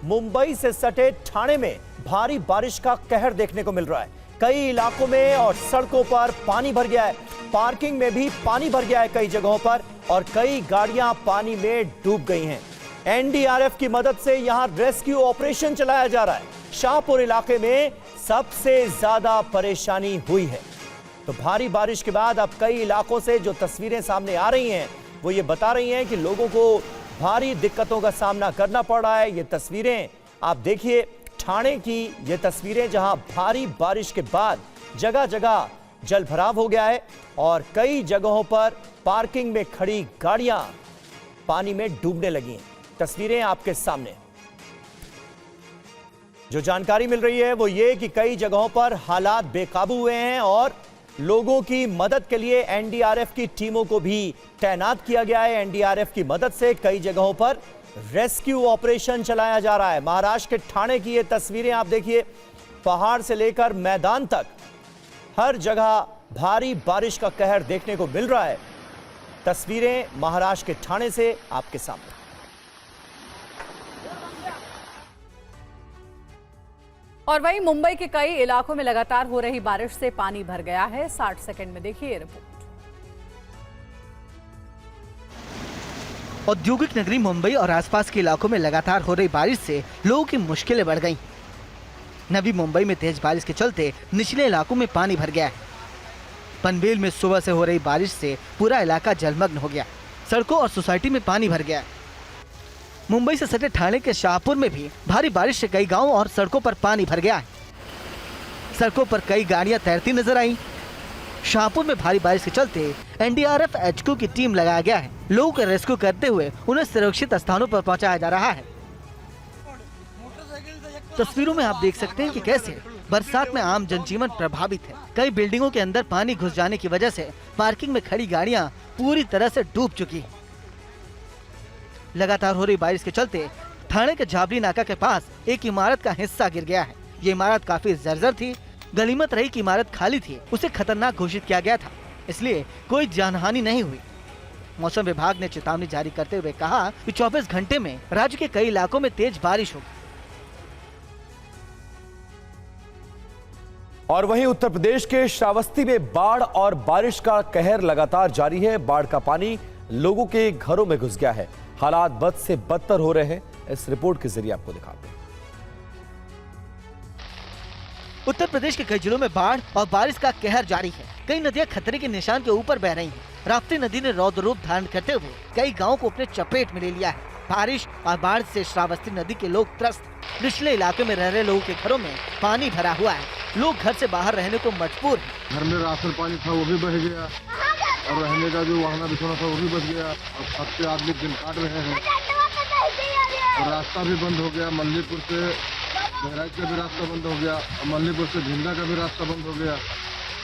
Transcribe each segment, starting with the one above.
मुंबई से सटे ठाणे में भारी बारिश का कहर देखने को मिल रहा है। कई इलाकों में और सड़कों पर पानी भर गया है। पार्किंग में भी पानी भर गया है कई जगहों पर और कई गाड़ियां पानी में डूब गई हैं। एनडीआरएफ की मदद से यहां रेस्क्यू ऑपरेशन चलाया जा रहा है। शाहपुर इलाके में सबसे ज्यादा परेशानी हुई है। तो भारी बारिश के बाद अब कई इलाकों से जो तस्वीरें सामने आ रही हैं वो ये बता रही हैं कि लोगों को भारी दिक्कतों का सामना करना पड़ रहा है। ये तस्वीरें आप देखिए ठाणे की, ये तस्वीरें जहां भारी बारिश के बाद जगह जगह जल भराव हो गया है और कई जगहों पर पार्किंग में खड़ी गाड़ियां पानी में डूबने लगी हैं। तस्वीरें आपके सामने। जो जानकारी मिल रही है वो ये कि कई जगहों पर हालात बेकाबू हुए हैं और लोगों की मदद के लिए एनडीआरएफ की टीमों को भी तैनात किया गया है। एनडीआरएफ की मदद से कई जगहों पर रेस्क्यू ऑपरेशन चलाया जा रहा है। महाराष्ट्र के ठाणे की ये तस्वीरें आप देखिए, पहाड़ से लेकर मैदान तक हर जगह भारी बारिश का कहर देखने को मिल रहा है। तस्वीरें महाराष्ट्र के ठाणे से आपके सामने। और वहीं मुंबई के कई इलाकों में लगातार हो रही बारिश से पानी भर गया है। 60 सेकंड में देखिए रिपोर्ट। औद्योगिक नगरी मुंबई और आसपास के इलाकों में लगातार हो रही बारिश से लोगों की मुश्किलें बढ़ गईं। नवी मुंबई में तेज बारिश के चलते निचले इलाकों में पानी भर गया है। पनवेल में सुबह से हो रही बारिश से पूरा इलाका जलमग्न हो गया। सड़कों और सोसाइटी में पानी भर गया है। मुंबई से सटे ठाणे के शाहपुर में भी भारी बारिश से कई गांवों और सड़कों पर पानी भर गया है। सड़कों पर कई गाड़ियां तैरती नजर आई। शाहपुर में भारी बारिश के चलते एनडीआरएफ एचक्यू की टीम लगाया गया है। लोगों को रेस्क्यू करते हुए उन्हें सुरक्षित स्थानों पर पहुंचाया जा रहा है। तस्वीरों में आप देख सकते हैं कि कैसे बरसात में आम जनजीवन प्रभावित है। कई बिल्डिंगों के अंदर पानी घुस जाने की वजह से पार्किंग में खड़ी गाड़ियां पूरी तरह से डूब चुकी हैं। लगातार हो रही बारिश के चलते ठाणे के झाबली नाका के पास एक इमारत का हिस्सा गिर गया है। ये इमारत काफी जर्जर थी। गनीमत रही कि इमारत खाली थी, उसे खतरनाक घोषित किया गया था, इसलिए कोई जानहानि नहीं हुई। मौसम विभाग ने चेतावनी जारी करते हुए कहा कि 24 घंटे में राज्य के कई इलाकों में तेज बारिश होगी। और वहीं उत्तर प्रदेश के श्रावस्ती में बाढ़ और बारिश का कहर लगातार जारी है। बाढ़ का पानी लोगों के घरों में घुस गया है। हालात बद से बदतर हो रहे हैं। इस रिपोर्ट के जरिए आपको दिखाते हैं। उत्तर प्रदेश के कई जिलों में बाढ़ और बारिश का कहर जारी है। कई नदियां खतरे के निशान के ऊपर बह रही हैं। राप्ती नदी ने रौद्र रूप धारण करते हुए कई गांवों को अपने चपेट में ले लिया है। बारिश और बाढ़ से श्रावस्ती नदी के लोग त्रस्त। निचले इलाके में रह रहे लोगों के घरों में पानी भरा हुआ है। लोग घर से बाहर रहने को मजबूर हैं। घर में राशन पानी था वो भी बह गया और रहने का जो वाहना बिछोना था वो भी बच गया और छत पे आदमी दिन काट रहे हैं और रास्ता भी बंद हो गया। मल्लीपुर से बहराइच का भी रास्ता बंद हो गया और मल्लीपुर से भिंडा का भी रास्ता बंद हो गया।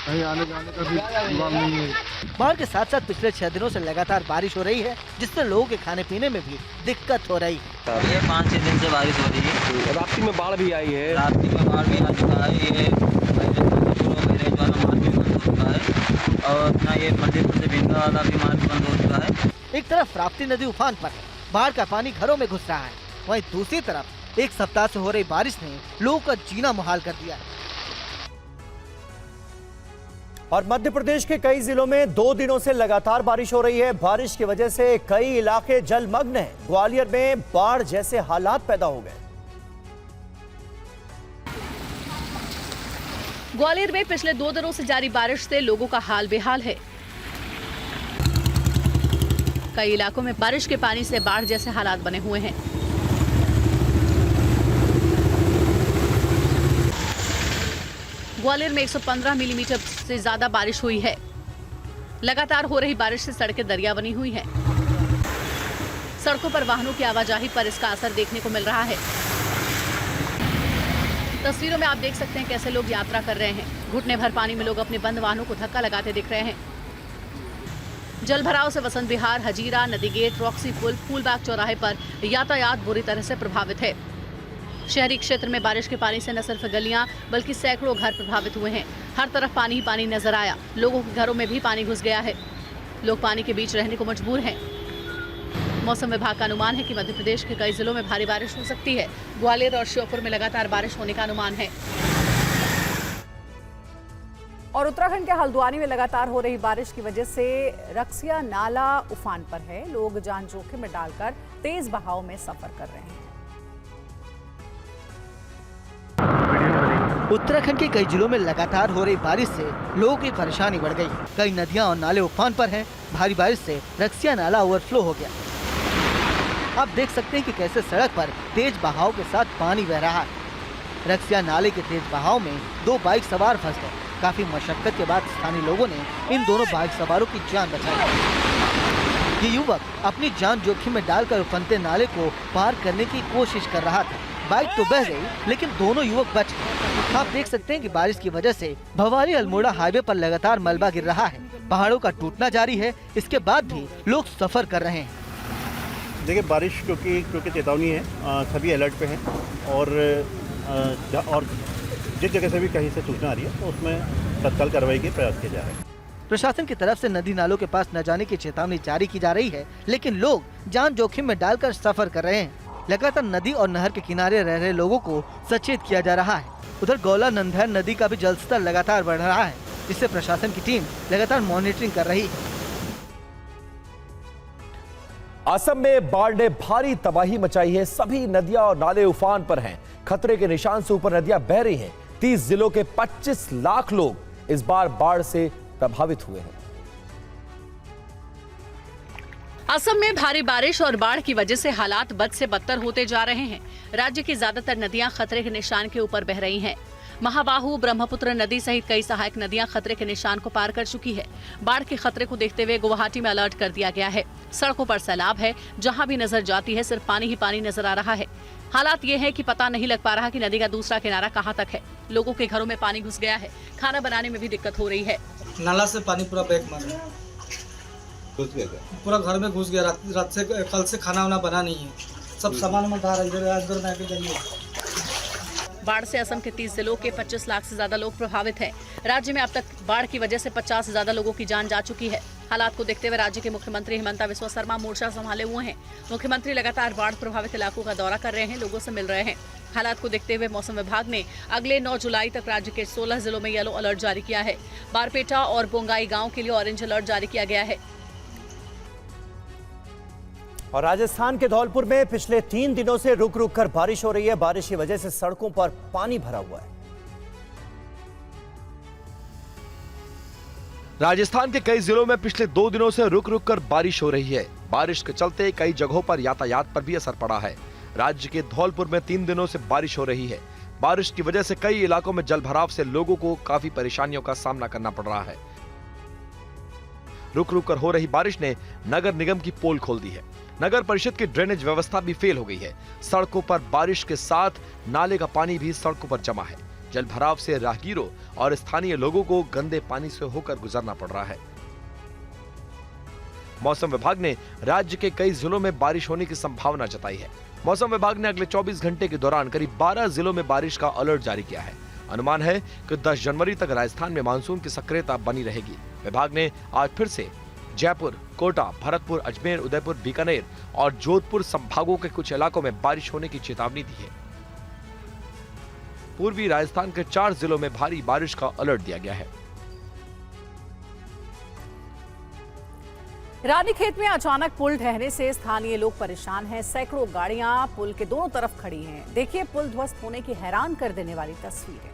कहीं आने जाने का भी जुगाड़ नहीं है। बाढ़ के साथ साथ पिछले 6 दिनों से लगातार बारिश हो रही है, जिससे लोगों के खाने पीने में भी दिक्कत हो रही है। ये 5-6 दिन से बारिश हो रही है। राप्ती में बाढ़ भी आई है। राप्ती में बाढ़ भी आ चुका है। ये बहराइच वाला मार्ग भी बंद हो चुका है और अपना ये मल्लीपुर से भिंडा वाला भी मार्ग बंद हो चुका है। एक तरफ राप्ती नदी उफान पर है, बाढ़ का पानी घरों में घुस रहा है, वहीं दूसरी तरफ एक सप्ताह से हो रही बारिश ने लोगों का जीना मुहाल कर दिया है। और मध्य प्रदेश के कई जिलों में 2 दिनों से लगातार बारिश हो रही है। बारिश की वजह से कई इलाके जलमग्न हैं। ग्वालियर में बाढ़ जैसे हालात पैदा हो गए। ग्वालियर में पिछले 2 दिनों से जारी बारिश से लोगों का हाल बेहाल है। कई इलाकों में बारिश के पानी से बाढ़ जैसे हालात बने हुए हैं। ग्वालियर में 115 मिलीमीटर से ज्यादा बारिश हुई है। लगातार हो रही बारिश से सड़कें दरिया बनी हुई हैं। सड़कों पर वाहनों की आवाजाही पर इसका असर देखने को मिल रहा है। तस्वीरों में आप देख सकते हैं कैसे लोग यात्रा कर रहे हैं। घुटने भर पानी में लोग अपने बंद वाहनों को धक्का लगाते दिख रहे हैं। जल भराव से वसंत विहार, हजीरा, नदी गेट, रॉक्सी पुल, फूलबाग चौराहे पर यातायात बुरी तरह से प्रभावित है। शहरी क्षेत्र में बारिश के पानी से न सिर्फ गलियां बल्कि सैकड़ों घर प्रभावित हुए हैं। हर तरफ पानी ही पानी नजर आया। लोगों के घरों में भी पानी घुस गया है। लोग पानी के बीच रहने को मजबूर हैं। मौसम विभाग का अनुमान है कि मध्य प्रदेश के कई जिलों में भारी बारिश हो सकती है। ग्वालियर और श्योपुर में लगातार बारिश होने का अनुमान है। और उत्तराखंड के हल्द्वानी में लगातार हो रही बारिश की वजह से रक्सिया नाला उफान पर है। लोग जान जोखिम में डालकर तेज बहाव में सफर कर रहे हैं। उत्तराखंड के कई जिलों में लगातार हो रही बारिश से लोगों की परेशानी बढ़ गई। कई नदियां और नाले उफान पर हैं। भारी बारिश से रक्सिया नाला ओवरफ्लो हो गया। आप देख सकते हैं कि कैसे सड़क पर तेज बहाव के साथ पानी बह रहा है। रक्सिया नाले के तेज बहाव में 2 बाइक सवार फंस गए। काफी मशक्कत के बाद स्थानीय लोगों ने इन दोनों बाइक सवारों की जान बचाई। ये युवक अपनी जान जोखिम में डालकर उफनते नाले को पार करने की कोशिश कर रहा था। बाइक तो बह गई, लेकिन दोनों युवक बच गए। आप देख सकते हैं कि बारिश की वजह से भवाली अल्मोड़ा हाईवे पर लगातार मलबा गिर रहा है। पहाड़ों का टूटना जारी है। इसके बाद भी लोग सफर कर रहे हैं। देखिए, बारिश क्योंकि चेतावनी है, सभी अलर्ट पे हैं और जिस जगह से भी कहीं से सूचना आ रही है तो उसमें तत्काल कार्रवाई के प्रयास किए जा रहे हैं। प्रशासन की तरफ से नदी नालों के पास न जाने की चेतावनी जारी की जा रही है, लेकिन लोग जान जोखिम में डालकर सफर कर रहे हैं। लगातार नदी और नहर के किनारे रह रहे लोगों को सचेत किया जा रहा है। उधर गौला नंदहर नदी का भी जलस्तर लगातार बढ़ रहा है, जिससे प्रशासन की टीम लगातार मॉनिटरिंग कर रही है। असम में बाढ़ ने भारी तबाही मचाई है। सभी नदियां और नाले उफान पर हैं। खतरे के निशान से ऊपर नदियां बह रही हैं। 30 जिलों के 25 लाख लोग इस बार बाढ़ से प्रभावित हुए हैं। असम में भारी बारिश और बाढ़ की वजह से हालात बद से बदतर होते जा रहे हैं। राज्य की ज्यादातर नदियां खतरे के निशान के ऊपर बह रही हैं। महाबाहु, ब्रह्मपुत्र नदी सहित कई सहायक नदियां खतरे के निशान को पार कर चुकी है। बाढ़ के खतरे को देखते हुए गुवाहाटी में अलर्ट कर दिया गया है। सड़कों पर सैलाब है। जहां भी नजर जाती है सिर्फ पानी ही पानी नजर आ रहा है। हालात ये है कि पता नहीं लग पा रहा कि नदी का दूसरा किनारा कहां तक है। लोगों के घरों में पानी घुस गया है। खाना बनाने में भी दिक्कत हो रही है। नाला से पानी पूरा बैग मारा, पूरा घर में घुस गया। रात से कल से खाना वाना बना नहीं है। सब सामान में इधर में आके जमी। बाढ़ से असम के 30 जिलों के 25 लाख से ज्यादा लोग प्रभावित हैं। राज्य में अब तक बाढ़ की वजह से 50 से ज्यादा लोगों की जान जा चुकी है। हालात को देखते हुए राज्य के मुख्यमंत्री हिमंता बिस्वा शर्मा मोर्चा संभाले हुए हैं। मुख्यमंत्री लगातार बाढ़ प्रभावित इलाकों का दौरा कर रहे हैं, लोगों से मिल रहे हैं। हालात को देखते हुए मौसम विभाग ने अगले 9 जुलाई तक राज्य के 16 जिलों में येलो अलर्ट जारी किया है। बारपेटा और बोंगाई गाँव के लिए ऑरेंज अलर्ट जारी किया गया है। और राजस्थान के धौलपुर में पिछले 3 दिनों से रुक रुक कर बारिश हो रही है। बारिश की वजह से सड़कों पर पानी भरा हुआ है। राजस्थान के कई जिलों में पिछले 2 दिनों से रुक रुक कर बारिश हो रही है। बारिश के चलते कई जगहों पर यातायात पर भी असर पड़ा है। राज्य के धौलपुर में 3 दिनों से बारिश हो रही है। बारिश की वजह से कई इलाकों में जलभराव से लोगों को काफी परेशानियों का सामना करना पड़ रहा है। रुक रुक कर हो रही बारिश ने नगर निगम की पोल खोल दी है। नगर परिषद की ड्रेनेज व्यवस्था भी फेल हो गई है। सड़कों पर बारिश के साथ नाले का पानी भी सड़कों पर जमा है। जलभराव से राहगीरों और स्थानीय लोगों को गंदे पानी से होकर गुजरना पड़ रहा है। मौसम विभाग ने राज्य के कई जिलों में बारिश होने की संभावना जताई है। मौसम विभाग ने अगले 24 घंटे के दौरान करीब 12 जिलों में बारिश का अलर्ट जारी किया है। अनुमान है कि 10 जनवरी तक राजस्थान में मानसून की सक्रियता बनी रहेगी। विभाग ने आज फिर से जयपुर, कोटा, भरतपुर, अजमेर, उदयपुर, बीकानेर और जोधपुर संभागों के कुछ इलाकों में बारिश होने की चेतावनी दी है। पूर्वी राजस्थान के 4 जिलों में भारी बारिश का अलर्ट दिया गया है। रानीखेत में अचानक पुल ढहने से स्थानीय लोग परेशान हैं। सैकड़ों गाड़ियां पुल के दोनों तरफ खड़ी हैं। देखिए पुल ध्वस्त होने की हैरान कर देने वाली तस्वीरें।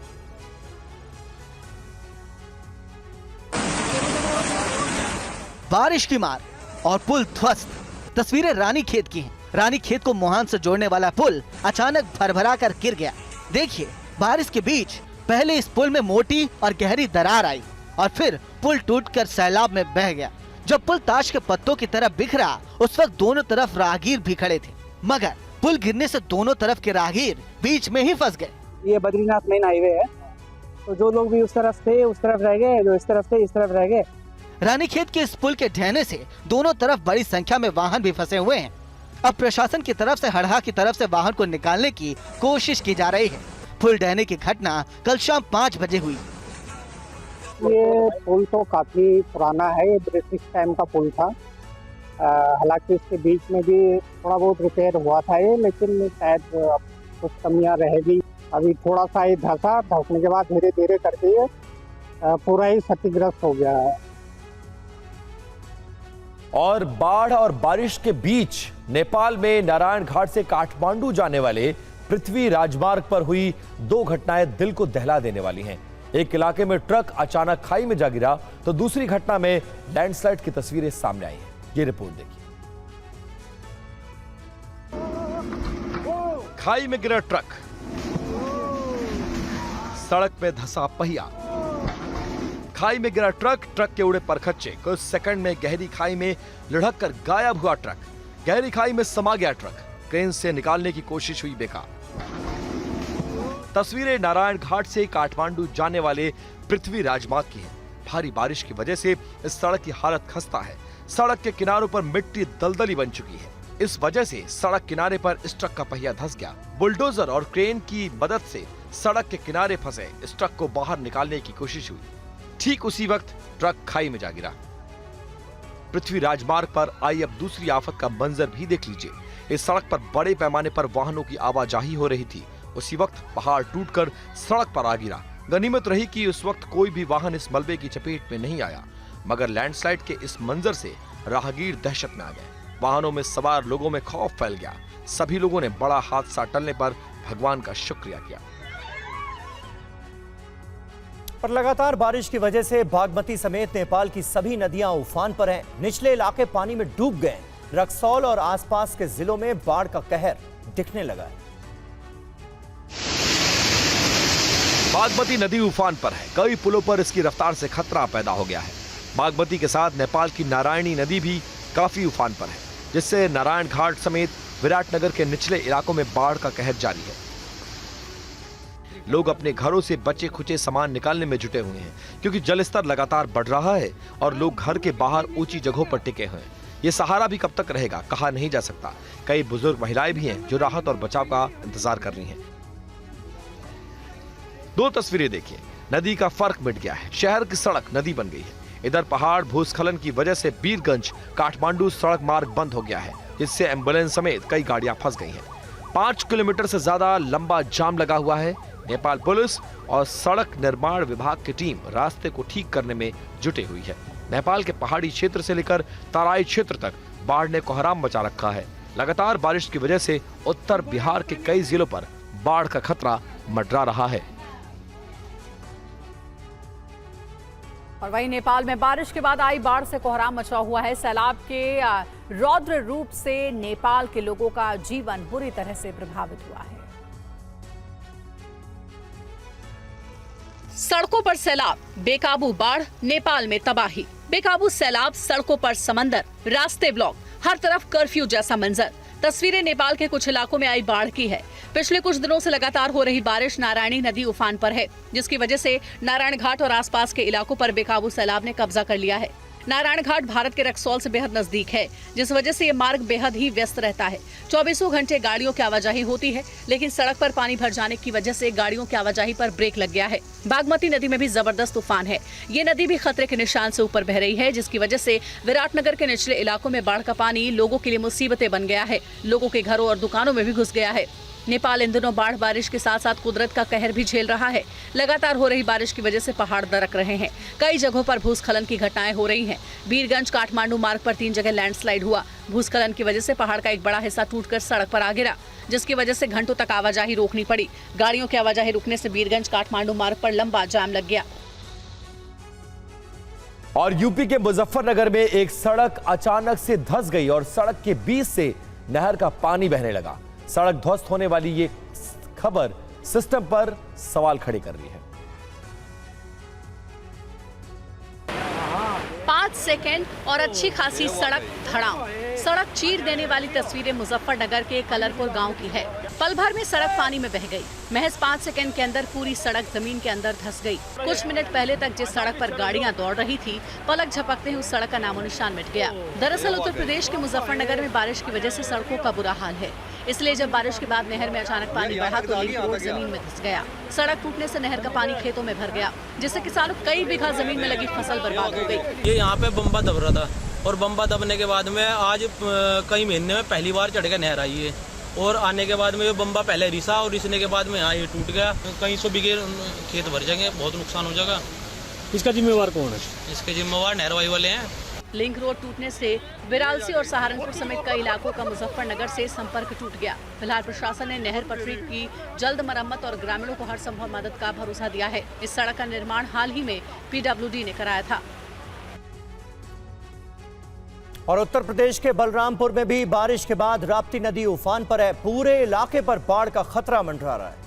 बारिश की मार और पुल ध्वस्त। तस्वीरें रानीखेत की हैं। रानीखेत को मोहान से जोड़ने वाला पुल अचानक भरभरा कर गिर गया। देखिए बारिश के बीच पहले इस पुल में मोटी और गहरी दरार आई और फिर पुल टूटकर सैलाब में बह गया। जब पुल ताश के पत्तों की तरह बिखरा उस वक्त दोनों तरफ राहगीर भी खड़े थे, मगर पुल गिरने से दोनों तरफ के राहगीर बीच में ही फंस गए। ये बद्रीनाथ मेन हाईवे है, तो जो लोग भी उस तरफ थे उस तरफ रह गए, जो इस तरफ थे इस तरफ रह गए। रानीखेत के इस पुल के ढहने से दोनों तरफ बड़ी संख्या में वाहन भी फंसे हुए हैं। अब प्रशासन की तरफ से हड़हा की तरफ से वाहन को निकालने की कोशिश की जा रही है। पुल ढहने की घटना कल शाम 5 बजे हुई। ये पुल तो काफी पुराना है, ये ब्रिटिश टाइम का पुल था। हालांकि इसके बीच में भी थोड़ा बहुत रिपेयर हुआ था ये, लेकिन शायद कुछ कमियां रहेगी। अभी थोड़ा सा ही धंसने के बाद धीरे धीरे करके ये पूरा ही क्षतिग्रस्त हो गया है। और बाढ़ और बारिश के बीच नेपाल में नारायण घाट से काठमांडू जाने वाले पृथ्वी राजमार्ग पर हुई 2 घटनाएं दिल को दहला देने वाली हैं। एक इलाके में ट्रक अचानक खाई में जा गिरा तो दूसरी घटना में लैंडस्लाइड की तस्वीरें सामने आई हैं। ये रिपोर्ट देखिए। खाई में गिरा ट्रक, सड़क में धंसा पहिया। खाई में गिरा ट्रक के उड़े परखच्चे, कुछ सेकंड में गहरी खाई में लुढ़क कर गायब हुआ ट्रक। गहरी खाई में समा गया ट्रक, क्रेन से निकालने की कोशिश हुई बेकार। तस्वीरें नारायण घाट से काठमांडू जाने वाले पृथ्वी राजमार्ग की है। भारी बारिश की वजह से इस सड़क की हालत खस्ता है। सड़क के किनारों पर मिट्टी दलदली बन चुकी है। इस वजह से सड़क किनारे पर इस ट्रक का पहिया धंस गया। बुलडोजर और क्रेन की मदद से सड़क के किनारे फंसे इस ट्रक को बाहर निकालने की कोशिश हुई। ठीक उसी वक्त ट्रक खाई में जा गिरा। पृथ्वी राजमार्ग पर आई अब दूसरी आफत का मंजर भी देख लीजिए। इस सड़क पर बड़े पैमाने पर वाहनों की आवाजाही हो रही थी। उसी वक्त पहाड़ टूटकर सड़क पर आ गिरा। गनीमत रही कि उस वक्त कोई भी वाहन इस मलबे की चपेट में नहीं आया, मगर लैंडस्लाइड के इस मंजर से राहगीर दहशत में आ गए। वाहनों में सवार लोगों में खौफ फैल गया। सभी लोगों ने बड़ा हादसा टलने पर भगवान का शुक्रिया किया। पर लगातार बारिश की वजह से बागमती समेत नेपाल की सभी नदियां उफान पर हैं। निचले इलाके पानी में डूब गए। रक्सौल और आसपास के जिलों में बाढ़ का कहर दिखने लगा है। बागमती नदी उफान पर है। कई पुलों पर इसकी रफ्तार से खतरा पैदा हो गया है। बागमती के साथ नेपाल की नारायणी नदी भी काफी उफान पर है, जिससे नारायण घाट समेत विराटनगर के निचले इलाकों में बाढ़ का कहर जारी है। लोग अपने घरों से बचे खुचे सामान निकालने में जुटे हुए हैं, क्योंकि जलस्तर लगातार बढ़ रहा है और लोग घर के बाहर ऊंची जगहों पर टिके हुए हैं। ये सहारा भी कब तक रहेगा, कहा नहीं जा सकता। कई बुजुर्ग महिलाएं भी हैं जो राहत और बचाव का इंतजार कर रही हैं। 2 तस्वीरें देखिए। नदी का फर्क मिट गया है। शहर की सड़क नदी बन गई है। इधर पहाड़ भूस्खलन की वजह से बीरगंज काठमांडू सड़क मार्ग बंद हो गया है, जिससे एम्बुलेंस समेत कई गाड़ियां फंस गई हैं। 5 किलोमीटर से ज्यादा लंबा जाम लगा हुआ है। नेपाल पुलिस और सड़क निर्माण विभाग की टीम रास्ते को ठीक करने में जुटी हुई है। नेपाल के पहाड़ी क्षेत्र से लेकर तराई क्षेत्र तक बाढ़ ने कोहराम मचा रखा है। लगातार बारिश की वजह से उत्तर बिहार के कई जिलों पर बाढ़ का खतरा मंडरा रहा है। और वहीं नेपाल में बारिश के बाद आई बाढ़ से कोहराम मचा हुआ है। सैलाब के रौद्र रूप से नेपाल के लोगों का जीवन बुरी तरह से प्रभावित हुआ है। सड़कों पर सैलाब, बेकाबू बाढ़, नेपाल में तबाही। बेकाबू सैलाब, सड़कों पर समंदर, रास्ते ब्लॉक, हर तरफ कर्फ्यू जैसा मंजर। तस्वीरें नेपाल के कुछ इलाकों में आई बाढ़ की है। पिछले कुछ दिनों से लगातार हो रही बारिश नारायणी नदी उफान पर है, जिसकी वजह से नारायण घाट और आसपास के इलाकों पर बेकाबू सैलाब ने कब्जा कर लिया है। नारायण घाट भारत के रक्सौल से बेहद नजदीक है, जिस वजह से ये मार्ग बेहद ही व्यस्त रहता है। 24 घंटे गाड़ियों की आवाजाही होती है, लेकिन सड़क पर पानी भर जाने की वजह से गाड़ियों की आवाजाही पर ब्रेक लग गया है। बागमती नदी में भी जबरदस्त तूफान है। ये नदी भी खतरे के निशान से ऊपर बह रही है, जिसकी वजह से विराटनगर के निचले इलाकों में बाढ़ का पानी लोगों के लिए मुसीबतें बन गया है। लोगों के घरों और दुकानों में भी घुस गया है। नेपाल इन दिनों बाढ़ बारिश के साथ साथ कुदरत का कहर भी झेल रहा है। लगातार हो रही बारिश की वजह से पहाड़ दरक रहे हैं। कई जगहों पर भूस्खलन की घटनाएं हो रही हैं। बीरगंज काठमांडू मार्ग पर 3 जगह लैंडस्लाइड हुआ। भूस्खलन की वजह से पहाड़ का एक बड़ा हिस्सा टूटकर सड़क पर आ गिरा, जिसकी वजह से घंटों तक आवाजाही रोकनी पड़ी। गाड़ियों की आवाजाही रुकने से बीरगंज काठमांडू मार्ग पर लंबा जाम लग गया। और यूपी के मुजफ्फरनगर में एक सड़क अचानक से धंस गई और सड़क के बीच से नहर का पानी बहने लगा। सड़क ध्वस्त होने वाली ये खबर सिस्टम पर सवाल खड़े कर रही है। 5 सेकेंड और अच्छी खासी सड़क धड़ाम। सड़क चीर देने वाली तस्वीरें मुजफ्फरनगर के कलरपुर गांव की है। पल भर में सड़क पानी में बह गई। महज 5 सेकेंड के अंदर पूरी सड़क जमीन के अंदर धंस गई। कुछ मिनट पहले तक जिस सड़क पर गाड़ियां दौड़ रही थी, पलक झपकते ही उस सड़क का नामो निशान मिट गया। दरअसल उत्तर प्रदेश के मुजफ्फरनगर में बारिश की वजह से सड़कों का बुरा हाल है। इसलिए जब बारिश के बाद नहर में अचानक पानी बढ़ा तो लिंक रोड जमीन में धंस गया। सड़क टूटने से नहर का पानी खेतों में भर गया, जिससे किसानों कई बीघा जमीन में लगी फसल बर्बाद हो गई। ये यहाँ पे बम्बा दब रहा था, और बम्बा दबने के बाद में आज कई महीने में पहली बार चढ़ के नहर आई है। और आने के बाद में ये बम्बा पहले रिसा और रिसने के बाद में यहाँ ये टूट गया। कई 100 बीघे खेत भर जाएंगे, बहुत नुकसान हो जाएगा। इसका जिम्मेवार कौन है? इसके जिम्मेवार नहरवाई वाले हैं। लिंक रोड टूटने से बिरालसी और सहारनपुर समेत कई इलाकों का मुजफ्फरनगर से संपर्क टूट गया। फिलहाल प्रशासन ने नहर पटरी की जल्द मरम्मत और ग्रामीणों को हर संभव मदद का भरोसा दिया है। इस सड़क का निर्माण हाल ही में PWD ने कराया था। और उत्तर प्रदेश के बलरामपुर में भी बारिश के बाद राप्ती नदी उफान पर है। पूरे इलाके पर बाढ़ का खतरा मंडरा रहा है।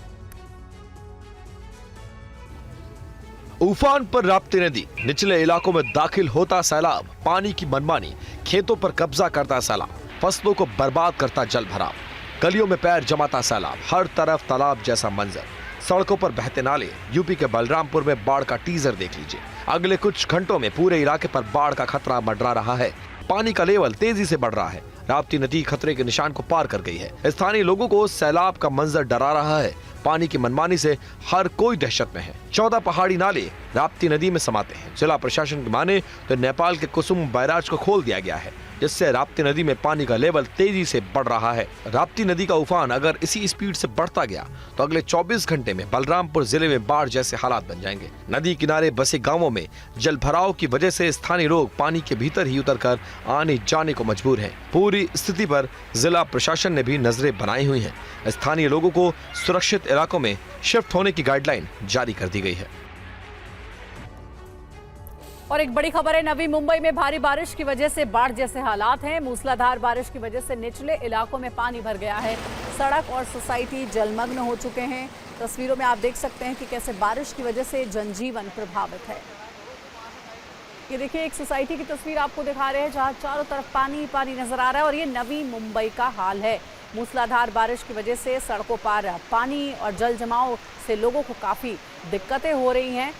उफान पर राप्ती नदी, निचले इलाकों में दाखिल होता सैलाब, पानी की मनमानी, खेतों पर कब्जा करता सैलाब, फसलों को बर्बाद करता जल भराव, गलियों में पैर जमाता सैलाब, हर तरफ तालाब जैसा मंजर, सड़कों पर बहते नाले। यूपी के बलरामपुर में बाढ़ का टीजर देख लीजिए। अगले कुछ घंटों में पूरे इलाके पर बाढ़ का खतरा मंडरा रहा है। पानी का लेवल तेजी से बढ़ रहा है। राप्ती नदी खतरे के निशान को पार कर गई है। स्थानीय लोगों को सैलाब का मंजर डरा रहा है। पानी की मनमानी से हर कोई दहशत में है। 14 पहाड़ी नाले राप्ती नदी में समाते हैं। जिला प्रशासन की माने तो नेपाल के कुसुम बैराज को खोल दिया गया है, जिससे राप्ती नदी में पानी का लेवल तेजी से बढ़ रहा है। राप्ती नदी का उफान अगर इसी स्पीड से बढ़ता गया तो अगले 24 घंटे में बलरामपुर जिले में बाढ़ जैसे हालात बन जाएंगे। नदी किनारे बसे गांवों में जल भराव की वजह से स्थानीय लोग पानी के भीतर ही उतरकर आने जाने को मजबूर हैं। पूरी स्थिति पर जिला प्रशासन ने भी नजरें बनाई हुई हैं। स्थानीय लोगों को सुरक्षित इलाकों में शिफ्ट होने की गाइडलाइन जारी कर दी गई है। और एक बड़ी खबर है, नवी मुंबई में भारी बारिश की वजह से बाढ़ जैसे हालात हैं। मूसलाधार बारिश की वजह से निचले इलाकों में पानी भर गया है। सड़क और सोसाइटी जलमग्न हो चुके हैं। तस्वीरों में आप देख सकते हैं कि कैसे बारिश की वजह से जनजीवन प्रभावित है। ये देखिए, एक सोसाइटी की तस्वीर आपको दिखा रहे हैं जहां चारों तरफ पानी पानी नजर आ रहा है। और ये नवी मुंबई का हाल है। मूसलाधार बारिश की वजह से सड़कों पर पानी और जल जमाव से लोगों को काफ़ी दिक्कतें हो रही हैं।